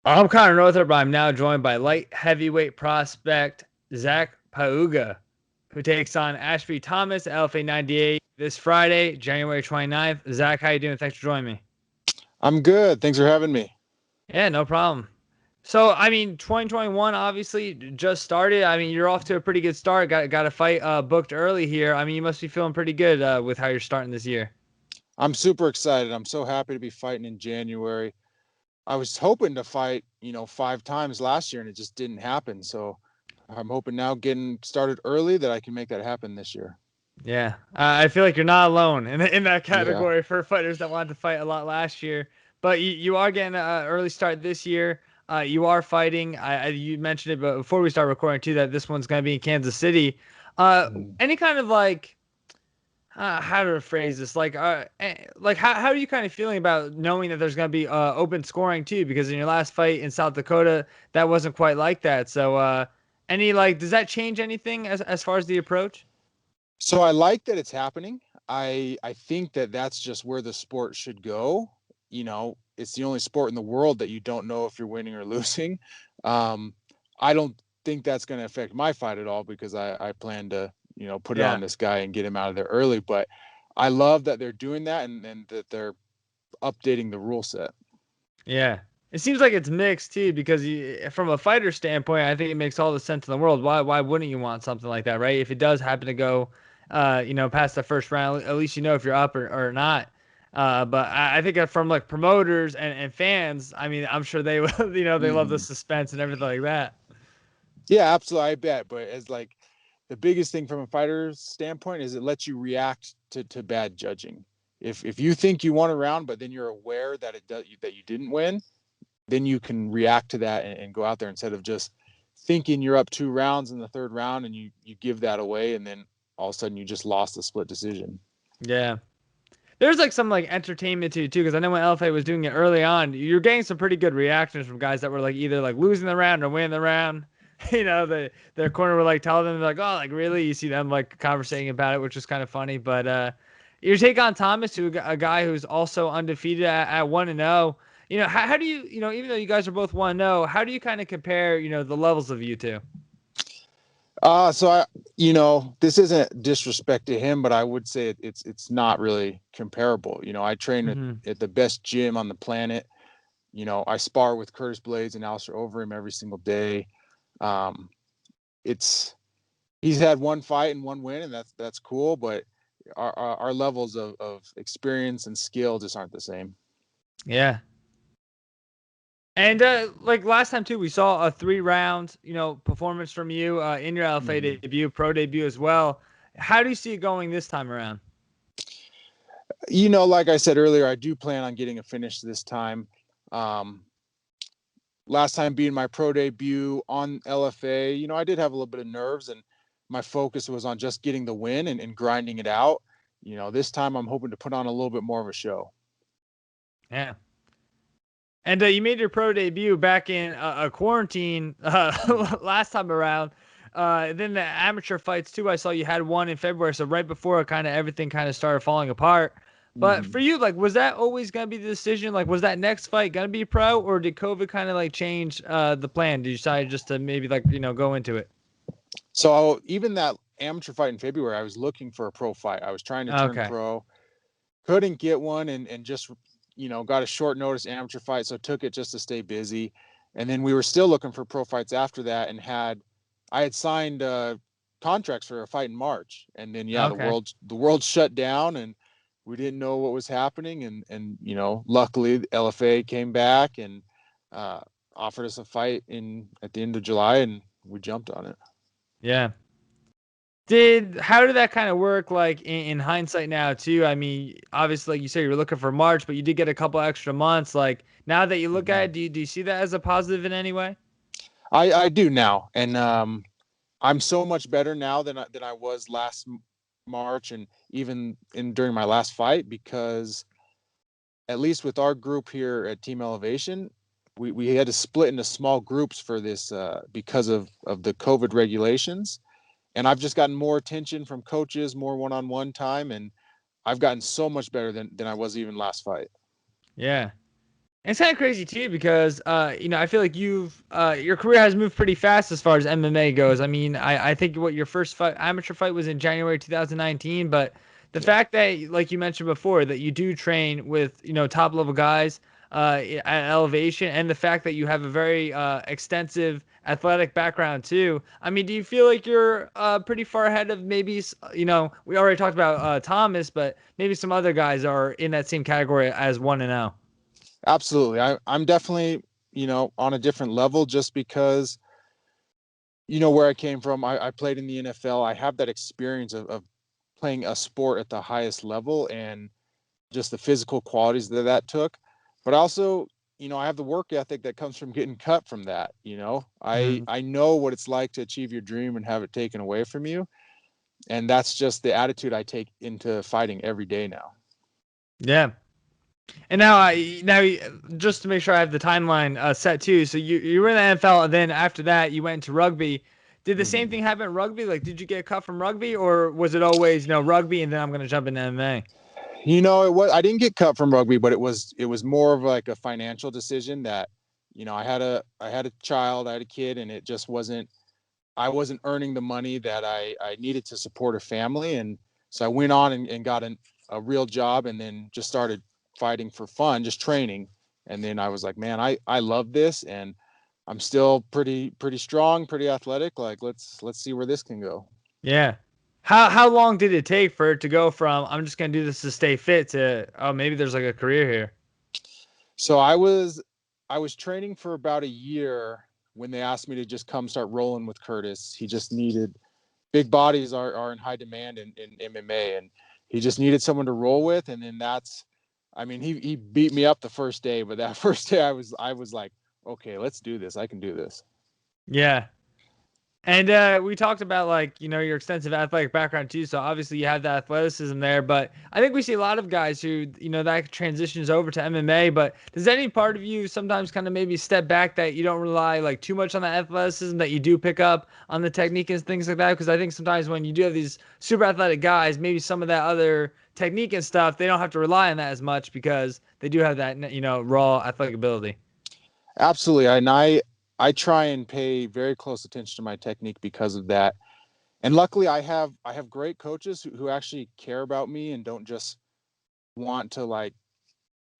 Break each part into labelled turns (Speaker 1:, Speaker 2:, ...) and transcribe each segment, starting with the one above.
Speaker 1: I'm Connor Northrup, but I'm now joined by light heavyweight prospect Zac Pauga, who takes on Ashby Thomas at LFA 98 this Friday, January 29th. Zach, how you doing? Thanks for joining me.
Speaker 2: I'm good. Thanks for having me.
Speaker 1: Yeah, no problem. So, 2021 obviously just started. You're off to a pretty good start. Got a fight booked early here. You must be feeling pretty good with how you're starting this year.
Speaker 2: I'm super excited. I'm so happy to be fighting in January. I was hoping to fight, 5 times last year and it just didn't happen. So I'm hoping now getting started early that I can make that happen this year.
Speaker 1: Yeah, I feel like you're not alone in that
Speaker 2: Yeah.
Speaker 1: category for fighters that wanted to fight a lot last year. But you are getting an early start this year. You are fighting. You mentioned it, but before we start recording too, that this one's going to be in Kansas City.
Speaker 2: Mm.
Speaker 1: Any kind of like how to phrase this? Like how are you kind of feeling about knowing that there's going to be open scoring too? Because in your last fight in South Dakota, that wasn't quite like that. So any like does that change anything as far as the approach?
Speaker 2: So I like that it's happening. I think that that's just where the sport should go. It's the only sport in the world that you don't know if you're winning or losing. Um, I don't think that's going to affect my fight at all because I plan to, put it on
Speaker 1: Yeah.
Speaker 2: this guy and get him out of there early. But I love that they're doing that and that they're updating the rule set.
Speaker 1: Yeah. It seems like it's mixed too, because from a fighter standpoint, I think it makes all the sense in the world. Why wouldn't you want something like that, right? If it does happen to go, past the first round, at least you know if you're up or not. But I think that from like promoters and fans, I'm sure they will, they love the
Speaker 2: Hmm.
Speaker 1: suspense and everything like that.
Speaker 2: Yeah, absolutely. I bet. But as like the biggest thing from a fighter's standpoint is it lets you react to bad judging. If you think you won a round, but then you're aware that it does that you didn't win, then you can react to that and go out there instead of just thinking you're up 2 rounds in the third round and you give that away and then all of a sudden you just lost a split decision.
Speaker 1: Yeah. There's like some like entertainment too, because I know when LFA was doing it early on, you're getting some pretty good reactions from guys that were like either like losing the round or winning the round. Their corner were like telling them like, oh, like really? You see them like conversating about it, which is kind of funny. But your take on Thomas, who a guy who's also undefeated at 1-0. How do you even though you guys are both 1-0, how do you kind of compare the levels of you two?
Speaker 2: So this isn't disrespect to him, but I would say it's not really comparable. I train
Speaker 1: Hmm.
Speaker 2: at the best gym on the planet. I spar with Curtis Blades and Alistair Overeem every single day. Um, it's he's had one fight and one win, and that's cool. But our levels of experience and skill just aren't the same.
Speaker 1: Yeah. And like last time too, we saw a 3 round, performance from you in your LFA
Speaker 2: Mhm.
Speaker 1: debut, pro debut as well. How do you see it going this time around?
Speaker 2: Like I said earlier, I do plan on getting a finish this time. Um, Last time being my pro debut on LFA, I did have a little bit of nerves and my focus was on just getting the win and grinding it out. This time I'm hoping to put on a little bit more of a show.
Speaker 1: Yeah. And you made your pro debut back in a quarantine
Speaker 2: Mm.
Speaker 1: last time around. Then the amateur fights too. I saw you had one in February, so right before kind of everything kind of started falling apart. But for
Speaker 2: Mhm.
Speaker 1: you, like, was that always gonna be the decision? Like, was that next fight gonna be pro, or did COVID kind of like change the plan? Did you decide just to maybe like go into it?
Speaker 2: So even that amateur fight in February, I was looking for a pro fight. I was trying to turn
Speaker 1: Okay.
Speaker 2: pro, couldn't get one, and just got a short notice amateur fight, so took it just to stay busy. And then we were still looking for pro fights after that, and I had signed contracts for a fight in March, and then yeah,
Speaker 1: Okay.
Speaker 2: the world shut down, and we didn't know what was happening, and luckily the LFA came back and uh, offered us a fight in at the end of July, and we jumped on it.
Speaker 1: Yeah. How did that kind of work like in hindsight now too? Obviously like you said you were looking for March, but you did get a couple extra months. Like now that you look at
Speaker 2: Mhm.
Speaker 1: it, do you see that as a positive in any way?
Speaker 2: I do now, and I'm so much better now than I was last March, and even in during my last fight, because at least with our group here at Team Elevation, we had to split into small groups for this because of the COVID regulations, and I've just gotten more attention from coaches, more one-on-one time, and I've gotten so much better than I was even last fight.
Speaker 1: Yeah. It's kind of crazy too because I feel like your career has moved pretty fast as far as MMA goes. I mean, I think what your first amateur fight was in January 2019, but the
Speaker 2: Yeah.
Speaker 1: fact that, like you mentioned before, that you do train with top level guys at elevation, and the fact that you have a very extensive athletic background too. I mean, do you feel like you're pretty far ahead of maybe we already talked about Thomas, but maybe some other guys are in that same category as 1-0?
Speaker 2: Absolutely. I'm definitely, on a different level just because, where I came from. I played in the NFL. I have that experience of playing a sport at the highest level and just the physical qualities that took. But also, I have the work ethic that comes from getting cut from that. I know what it's like to achieve your dream and have it taken away from you. And that's just the attitude I take into fighting every day now.
Speaker 1: Yeah. And now just to make sure I have the timeline set too. So you were in the NFL, and then after that you went to rugby. Did the same
Speaker 2: Mhm.
Speaker 1: thing happen in rugby? Like, did you get cut from rugby, or was it always rugby and then I'm gonna jump into MMA?
Speaker 2: It was, I didn't get cut from rugby, but it was more of like a financial decision that, I had a child, I had a kid, and it just wasn't I wasn't earning the money that I needed to support a family. And so I went on and got a real job and then just started fighting for fun, just training. And then I was like, man, I love this, and I'm still pretty strong, pretty athletic. Like, let's see where this can go.
Speaker 1: Yeah. How long did it take for it to go from I'm just gonna do this to stay fit to, oh, maybe there's like a career here?
Speaker 2: So I was training for about a year when they asked me to just come start rolling with Curtis. He just needed big bodies are in high demand in MMA, and he just needed someone to roll with. And then I mean, he beat me up the first day, but that first day I was like, okay, let's do this. I can do this.
Speaker 1: Yeah. And we talked about like your extensive athletic background too. So obviously you have the athleticism there, but I think we see a lot of guys who that transitions over to MMA. But does any part of you sometimes kind of maybe step back that you don't rely like too much on the athleticism, that you do pick up on the technique and things like that? Because I think sometimes when you do have these super athletic guys, maybe some of that other technique and stuff, they don't have to rely on that as much because they do have that raw athletic ability.
Speaker 2: Absolutely. And I try and pay very close attention to my technique because of that. And luckily I have great coaches who actually care about me and don't just want to like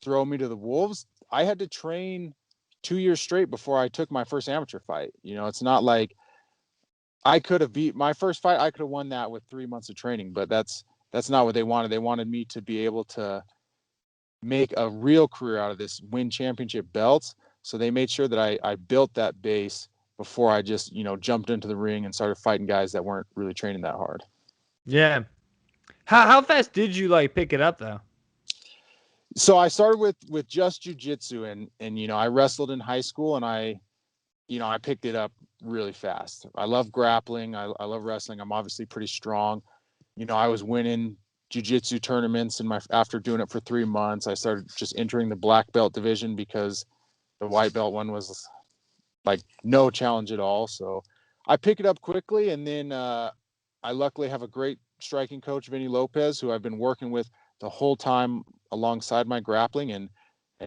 Speaker 2: throw me to the wolves. I had to train 2 years straight before I took my first amateur fight. It's not like I could have beat my first fight. I could have won that with 3 months of training, but that's not what they wanted. They wanted me to be able to make a real career out of this, win championship belts. So they made sure that I built that base before I just jumped into the ring and started fighting guys that weren't really training that hard.
Speaker 1: Yeah. How fast did you like pick it up though?
Speaker 2: So I started with just jujitsu, and I wrestled in high school, and I picked it up really fast. I love grappling. I love wrestling. I'm obviously pretty strong. I was winning jujitsu tournaments in my after doing it for 3 months. I started just entering the black belt division because the white belt one was like no challenge at all. So I pick it up quickly, and then I luckily have a great striking coach, Vinny Lopez, who I've been working with the whole time alongside my grappling, and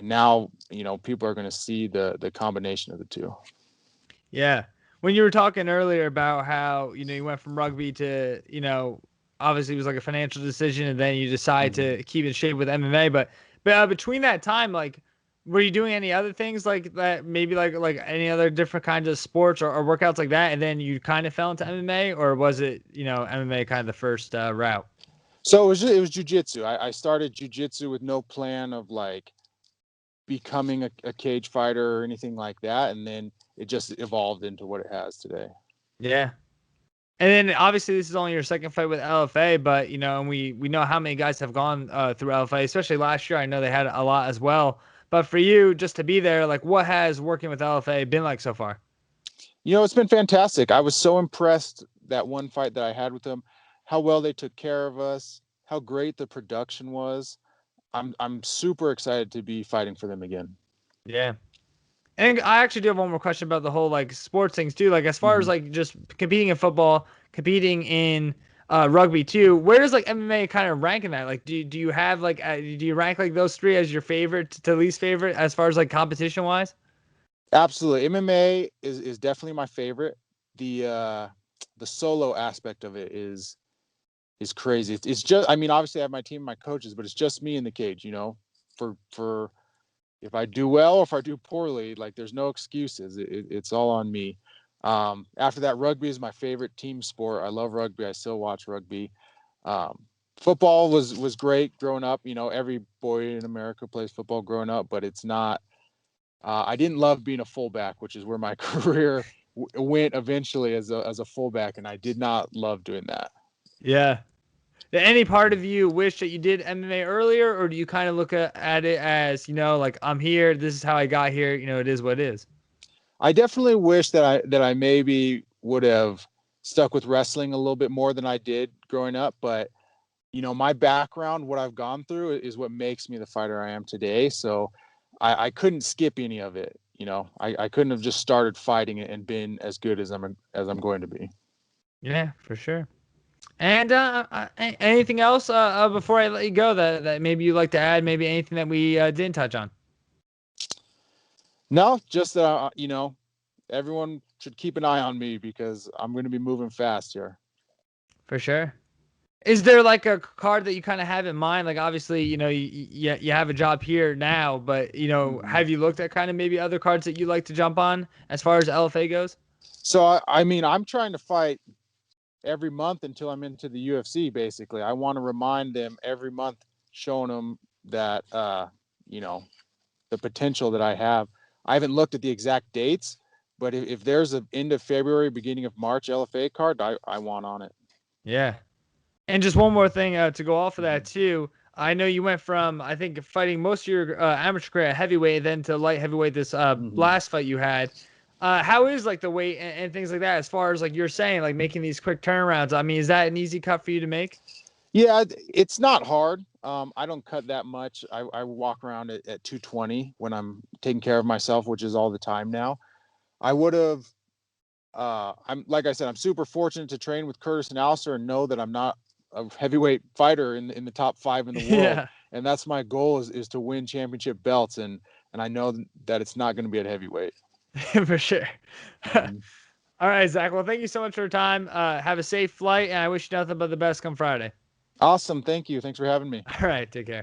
Speaker 2: now people are going to see the combination of the two.
Speaker 1: Yeah. When you were talking earlier about how, you went from rugby to, obviously it was like a financial decision and then you decide
Speaker 2: Mhm.
Speaker 1: to keep in shape with MMA, but between that time, like, were you doing any other things like that, maybe like any other different kinds of sports or workouts like that, and then you kind of fell into MMA, or was it, MMA kind of the first route?
Speaker 2: So it was jujitsu. I started jujitsu with no plan of like becoming a cage fighter or anything like that, and then it just evolved into what it has today.
Speaker 1: Yeah. And then obviously this is only your second fight with LFA, but and we know how many guys have gone through LFA, especially last year. I know they had a lot as well. But for you, just to be there, like, what has working with LFA been like so far?
Speaker 2: It's been fantastic. I was so impressed that one fight that I had with them, how well they took care of us, how great the production was. I'm super excited to be fighting for them again.
Speaker 1: Yeah. And I actually do have one more question about the whole like sports things too. Like as far as
Speaker 2: Mhm.
Speaker 1: like just competing in football, competing in rugby too. Where does like MMA kind of rank in that? Like, do you have like do you rank like those three as your favorite to least favorite as far as like competition wise?
Speaker 2: Absolutely. MMA is definitely my favorite. The solo aspect of it is crazy. It's just, I mean, obviously I have my team, my coaches, but it's just me in the cage, you know, for if I do well or if I do poorly, like there's no excuses. It's all on me. After that, rugby is my favorite team sport. I love rugby. I still watch rugby. Um, Football was great growing up. You know, every boy in America plays football growing up, but it's not. I didn't love being a fullback, which is where my career went eventually as a fullback, and I did not love doing that.
Speaker 1: Yeah. Did any part of you wish that you did MMA earlier, or do you kind of look at it as, like I'm here, this is how I got here, it is what it is?
Speaker 2: I definitely wish that I maybe would have stuck with wrestling a little bit more than I did growing up, but you know, my background, what I've gone through is what makes me the fighter I am today. So I couldn't skip any of it. You know, I couldn't have just started fighting it and been as good as I'm going to be.
Speaker 1: Yeah, for sure. And anything else before I let you go that maybe you'd like to add? Maybe anything that we didn't touch on?
Speaker 2: No, just you know, everyone should keep an eye on me because I'm going to be moving fast here.
Speaker 1: For sure. Is there like a card that you kind of have in mind? Like obviously, you have a job here now, but
Speaker 2: Mhm.
Speaker 1: have you looked at kind of maybe other cards that you like to jump on as far as LFA goes?
Speaker 2: So I mean, I'm trying to fight every month until I'm into the UFC. Basically, I want to remind them every month, showing them that you know, the potential that I have. I haven't looked at the exact dates, but if there's an end of February, beginning of March LFA card, I want on it.
Speaker 1: Yeah. And just one more thing to go off of that
Speaker 2: Mhm.
Speaker 1: too. I know you went from I think fighting most of your amateur career at heavyweight, then to light heavyweight. This
Speaker 2: Mhm.
Speaker 1: last fight you had, how is like the weight and things like that? As far as like you're saying, like making these quick turnarounds. I mean, is that an easy cut for you to make?
Speaker 2: Yeah, it's not hard. I don't cut that much. I walk around at 220 when I'm taking care of myself, which is all the time now. I would have. I'm like I said, I'm super fortunate to train with Curtis and Alistair and know that I'm not a heavyweight fighter in the top 5 in the world,
Speaker 1: Yeah,
Speaker 2: and that's my goal is to win championship belts, and I know that it's not going to be at heavyweight.
Speaker 1: for sure.
Speaker 2: Mhm.
Speaker 1: All right, Zach. Well, thank you so much for your time. Have a safe flight, and I wish you nothing but the best come Friday.
Speaker 2: Awesome, thank you. Thanks for having me.
Speaker 1: All right, take care.